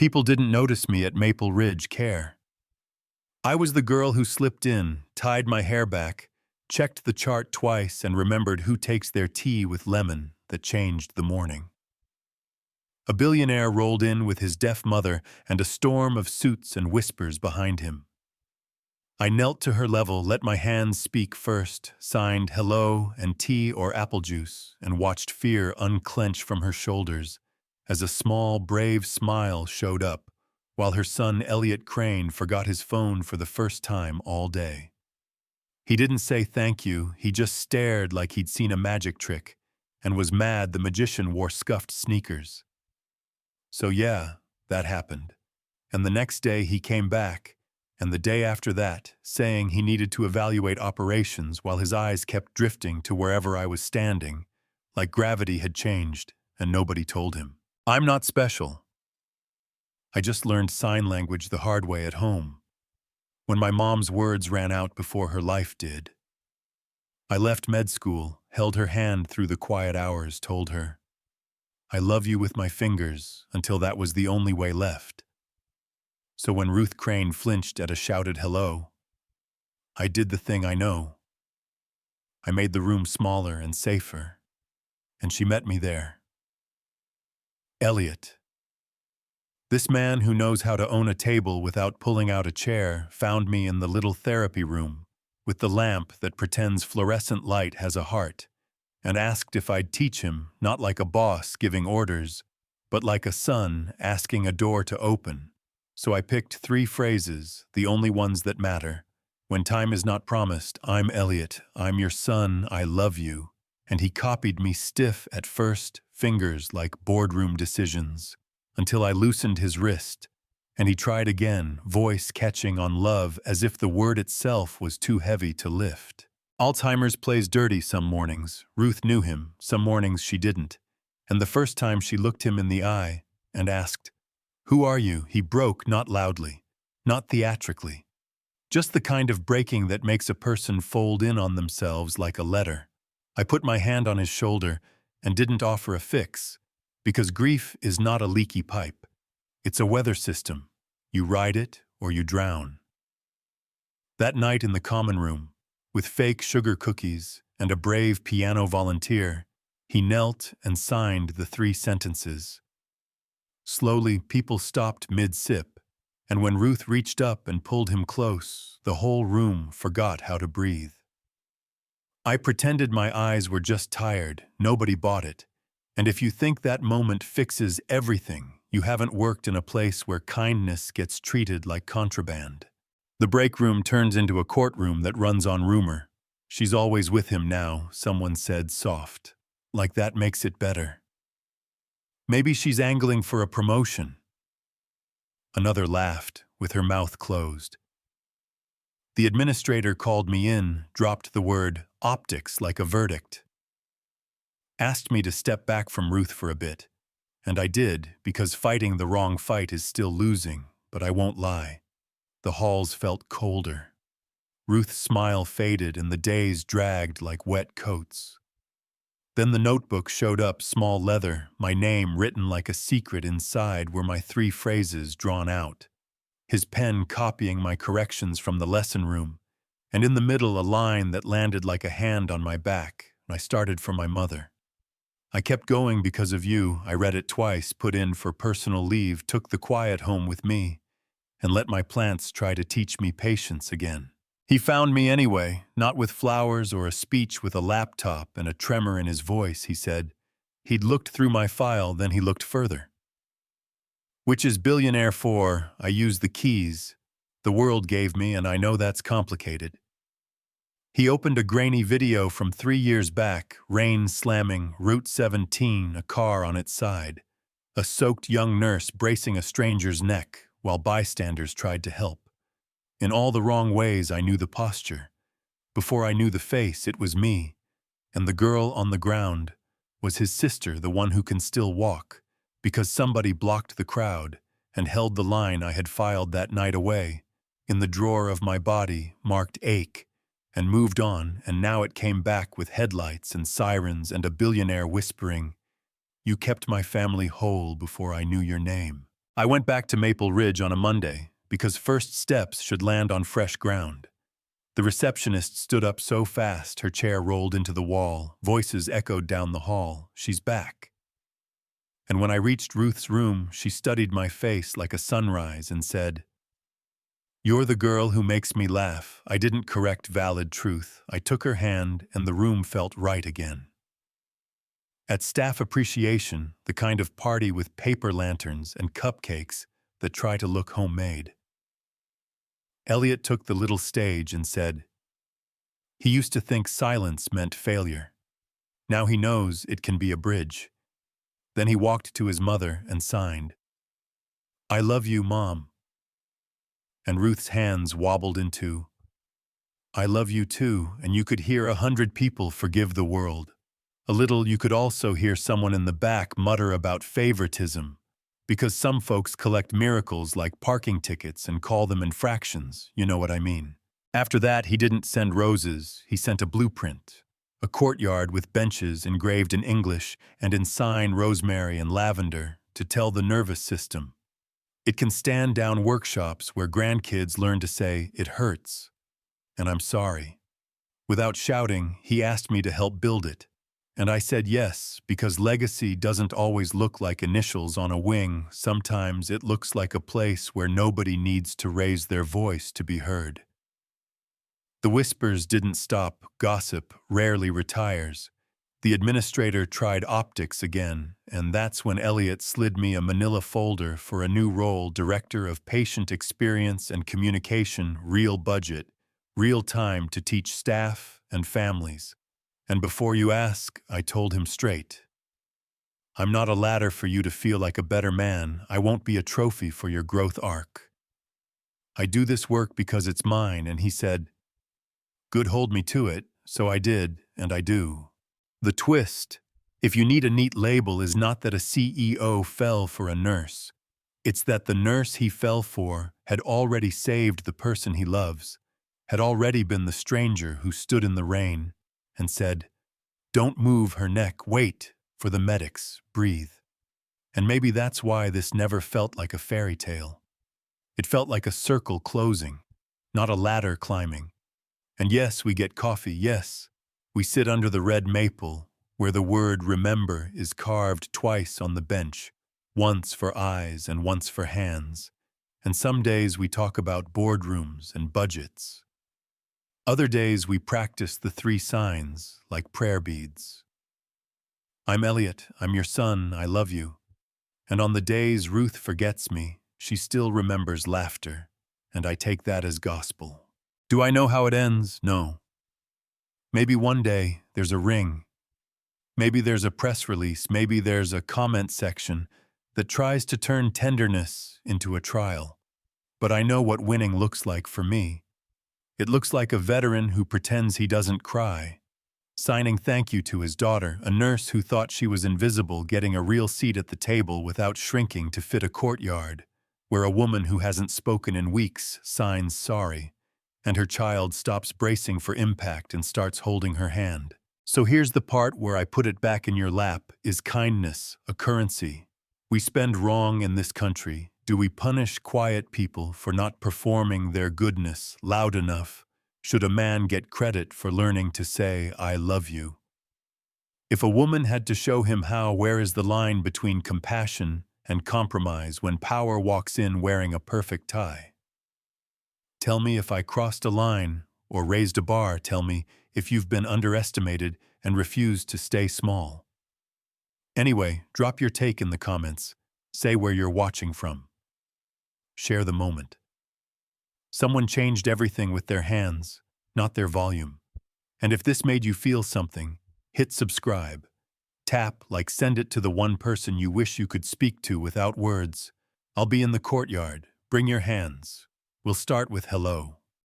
People didn't notice me at Maple Ridge Care. I was the girl who slipped in, tied my hair back, checked the chart twice, and remembered who takes their tea with lemon that changed the morning. A billionaire rolled in with his deaf mother and a storm of suits and whispers behind him. I knelt to her level, let my hands speak first, signed hello and tea or apple juice, and watched fear unclench from her shoulders as a small, brave smile showed up, while her son Elliot Crane forgot his phone for the first time all day. He didn't say thank you, he just stared like he'd seen a magic trick, and was mad the magician wore scuffed sneakers. So yeah, that happened. And the next day he came back, and the day after that, saying he needed to evaluate operations while his eyes kept drifting to wherever I was standing, like gravity had changed, and nobody told him. I'm not special. I just learned sign language the hard way at home, when my mom's words ran out before her life did. I left med school, held her hand through the quiet hours, told her, I love you with my fingers, until that was the only way left. So when Ruth Crane flinched at a shouted hello, I did the thing I know. I made the room smaller and safer, and she met me there. Elliot. This man who knows how to own a table without pulling out a chair found me in the little therapy room with the lamp that pretends fluorescent light has a heart, and asked if I'd teach him, not like a boss giving orders, but like a son asking a door to open. So I picked 3 phrases, the only ones that matter. When time is not promised, I'm Elliot, I'm your son, I love you. And he copied me stiff at first, fingers like boardroom decisions, until I loosened his wrist, and he tried again, voice catching on love as if the word itself was too heavy to lift. Alzheimer's plays dirty some mornings. Ruth knew him, some mornings she didn't. And the first time she looked him in the eye and asked, Who are you? He broke, not loudly, not theatrically. Just the kind of breaking that makes a person fold in on themselves like a letter. I put my hand on his shoulder and didn't offer a fix, because grief is not a leaky pipe. It's a weather system. You ride it or you drown. That night in the common room, with fake sugar cookies and a brave piano volunteer, he knelt and signed the 3 sentences. Slowly, people stopped mid-sip, and when Ruth reached up and pulled him close, the whole room forgot how to breathe. I pretended my eyes were just tired, nobody bought it, and if you think that moment fixes everything, you haven't worked in a place where kindness gets treated like contraband. The break room turns into a courtroom that runs on rumor. She's always with him now, someone said soft. Like that makes it better. Maybe she's angling for a promotion. Another laughed, with her mouth closed. The administrator called me in, dropped the word optics like a verdict. Asked me to step back from Ruth for a bit, and I did, because fighting the wrong fight is still losing, but I won't lie. The halls felt colder. Ruth's smile faded and the days dragged like wet coats. Then the notebook showed up, small leather, my name written like a secret inside were my 3 phrases drawn out. His pen copying my corrections from the lesson room, and in the middle a line that landed like a hand on my back. I started for my mother. I kept going because of you. I read it twice, put in for personal leave, took the quiet home with me, and let my plants try to teach me patience again. He found me anyway, not with flowers or a speech, with a laptop and a tremor in his voice. He said, he'd looked through my file, then he looked further. Which is billionaire for? I used the keys the world gave me, and I know that's complicated. He opened a grainy video from 3 years back, rain slamming, Route 17, a car on its side. A soaked young nurse bracing a stranger's neck while bystanders tried to help. In all the wrong ways I knew the posture. Before I knew the face, it was me. And the girl on the ground was his sister, the one who can still walk, because somebody blocked the crowd and held the line I had filed that night away, in the drawer of my body, marked ache, and moved on, and now it came back with headlights and sirens and a billionaire whispering, You kept my family whole before I knew your name. I went back to Maple Ridge on a Monday because first steps should land on fresh ground. The receptionist stood up so fast her chair rolled into the wall. Voices echoed down the hall. She's back. And when I reached Ruth's room, she studied my face like a sunrise and said, "You're the girl who makes me laugh." I didn't correct valid truth. I took her hand and the room felt right again. At staff appreciation, the kind of party with paper lanterns and cupcakes that try to look homemade, Elliot took the little stage and said, he used to think silence meant failure. Now he knows it can be a bridge. Then he walked to his mother and signed, "I love you, Mom." And Ruth's hands wobbled into, "I love you too," and you could hear 100 people forgive the world. A little you could also hear someone in the back mutter about favoritism, because some folks collect miracles like parking tickets and call them infractions, you know what I mean. After that, he didn't send roses, he sent a blueprint. A courtyard with benches engraved in English and in sign rosemary and lavender to tell the nervous system. It can stand down workshops where grandkids learn to say, "It hurts," and "I'm sorry." Without shouting, he asked me to help build it. And I said yes, because legacy doesn't always look like initials on a wing. Sometimes it looks like a place where nobody needs to raise their voice to be heard. The whispers didn't stop. Gossip rarely retires. The administrator tried optics again, and that's when Elliot slid me a manila folder for a new role, Director of Patient Experience and Communication, real budget, real time to teach staff and families. And before you ask, I told him straight, "I'm not a ladder for you to feel like a better man. I won't be a trophy for your growth arc. I do this work because it's mine." And he said, "Good, hold me to it." So I did, and I do. The twist, if you need a neat label, is not that a CEO fell for a nurse. It's that the nurse he fell for had already saved the person he loves, had already been the stranger who stood in the rain and said, "Don't move her neck, wait for the medics, breathe." And maybe that's why this never felt like a fairy tale. It felt like a circle closing, not a ladder climbing. And yes, we get coffee, yes. We sit under the red maple, where the word remember is carved twice on the bench, once for eyes and once for hands. And some days we talk about boardrooms and budgets. Other days we practice the 3 signs like prayer beads. I'm Elliot, I'm your son, I love you. And on the days Ruth forgets me, she still remembers laughter, and I take that as gospel. Do I know how it ends? No. Maybe one day there's a ring. Maybe there's a press release. Maybe there's a comment section that tries to turn tenderness into a trial. But I know what winning looks like for me. It looks like a veteran who pretends he doesn't cry, signing thank you to his daughter, a nurse who thought she was invisible getting a real seat at the table without shrinking to fit a courtyard, where a woman who hasn't spoken in weeks signs sorry, and her child stops bracing for impact and starts holding her hand. So here's the part where I put it back in your lap. Is kindness a currency we spend wrong in this country? Do we punish quiet people for not performing their goodness loud enough? Should a man get credit for learning to say, "I love you"? If a woman had to show him how, where is the line between compassion and compromise when power walks in wearing a perfect tie? Tell me if I crossed a line or raised a bar. Tell me if you've been underestimated and refused to stay small. Anyway, drop your take in the comments. Say where you're watching from. Share the moment. Someone changed everything with their hands, not their volume. And if this made you feel something, hit subscribe. Tap like send it to the one person you wish you could speak to without words. I'll be in the courtyard. Bring your hands. We'll start with hello.